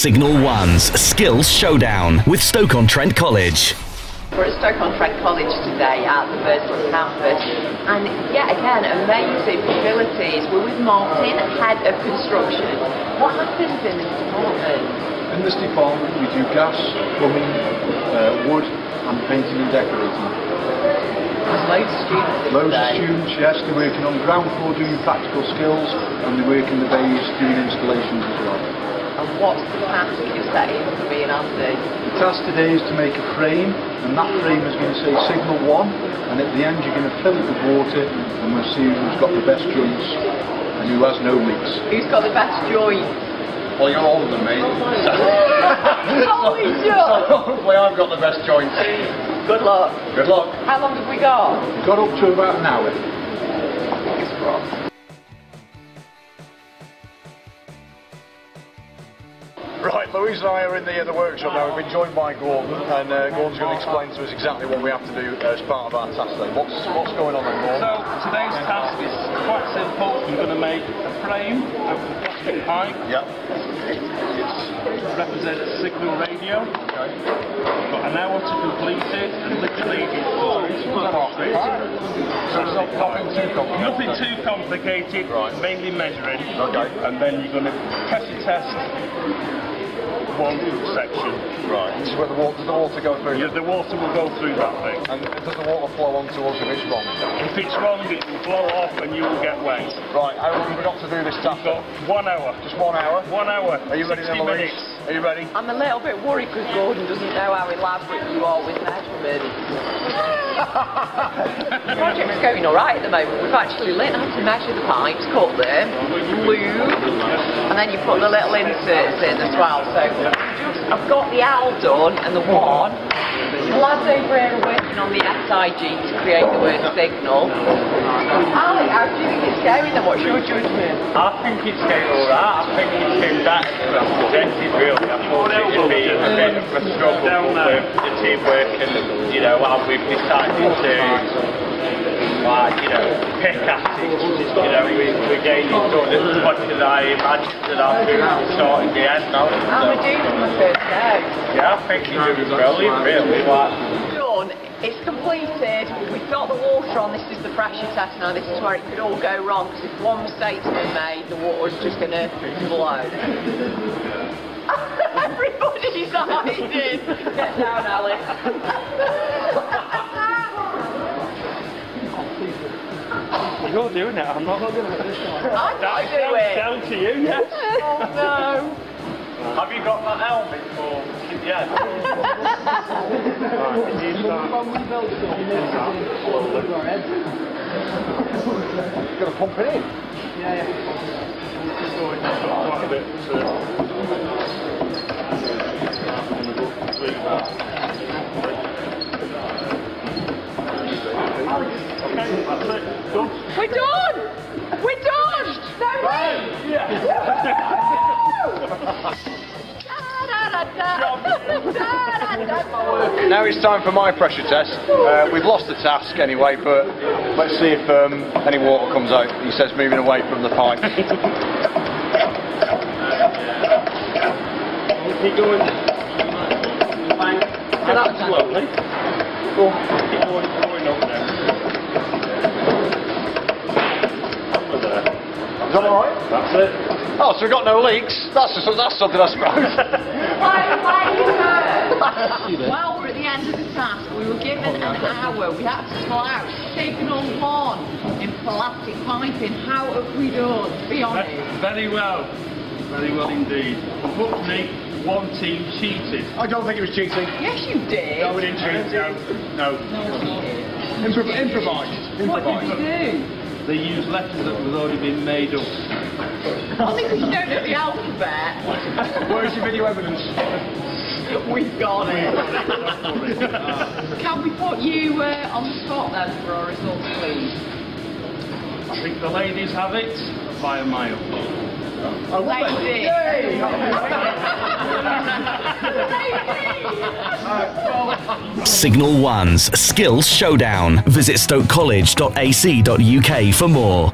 Signal 1's Skills Showdown with Stoke-on-Trent College. We're at Stoke-on-Trent College today at the Versal campus, and yet again, amazing facilities. We're with Martin, Head of Construction. What happens in this department? In this department we do gas, plumbing, wood and painting and decorating. There's loads of students. Loads of students, yes, they're working on the ground floor doing practical skills, and they work in the bays doing installations as well. And what's the task you're setting for being asked to do? The task today is to make a frame, and that frame is going to say Signal 1, and at the end you're going to fill it with water, and we'll see who's got the best joints and who has no leaks. Who's got the best joint? Well, you're older than me. Holy shit! Hopefully I've got the best joints. Good luck. Good luck. How long have we got? We've got up to about an hour. Fingers crossed. Right, Louise and I are in the workshop now. We've been joined by Gordon, and Gordon's going to explain to us exactly what we have to do as part of our task today. What's going on then, Gordon? So today's task is quite simple. I'm going to make a frame out of a plastic pipe. Yep. It represents a signal radio. Okay. I've got an hour to complete it, and literally it's So it's nothing too complicated? nothing too complicated, Right. mainly measuring. Okay. And then you're going to pressure test one section. Right. This is where does the water go through? The water will go through that thing. And does the water flow onto us if it's wrong? If it's wrong, it will blow off and you will get wet. Right, how long have we got to do this task? Got 1 hour. Just 1 hour? 1 hour. Are you ready 60 then, Louise? minutes. Are you ready? I'm a little bit worried because Gordon doesn't know how elaborate you are with measurements. The project's going alright at the moment. We've actually learned how to measure the pipes, cut them, lube, and then you put the little inserts in as well. So I've got the L done and the 1. The lads over here are working on the SIG to create the word signal. Ali, how do you think it's going then? What's your judgment? I think it's going alright. I think it's been better than I projected really. I thought it would be a bit of a struggle with the teamwork and, how we've decided to, pick at it. We're getting it done as much as I imagined that I've been sorting the end now. How are we doing on the first day? Yeah, I think you're doing brilliant really. Done. It's completed. We've got the water on. This is the pressure test now. This is where it could all go wrong because if one mistake's been made, the water's just going to blow. Everybody's hiding. Get down, Alex. You're doing it, I'm not doing it this time. I'm not doing it. Down to you, yes. Oh no. Have you got that helmet for? Yeah. You've got to pump it in. Yeah. Quite a bit. Okay, that's it. Done. We're done. We're done. No way. Now it's time for my pressure test. We've lost the task anyway, but let's see if any water comes out. He says moving away from the pipe. Keep going. That's slowly. Go on. Keep going up there. Over there. Is that alright? That's it. Oh, so we've got no leaks. That's something, I suppose. While we're at the end of the task, we were given an hour. We had to pull out Signal 1 in plastic piping. How have we done? Be honest. Very well. Very well indeed. Unfortunately, one team cheated. I don't think it was cheating. Yes, you did. No, we didn't cheat. No. Improvised. What did you do? They used letters that had already been made up. Only because you don't know the alphabet. Where's your video evidence? We've got it. Can we put you on the spot then for our results, please? I think the ladies have it by a mile. Lady. Signal 1's Skills Showdown. Visit stokecollege.ac.uk for more.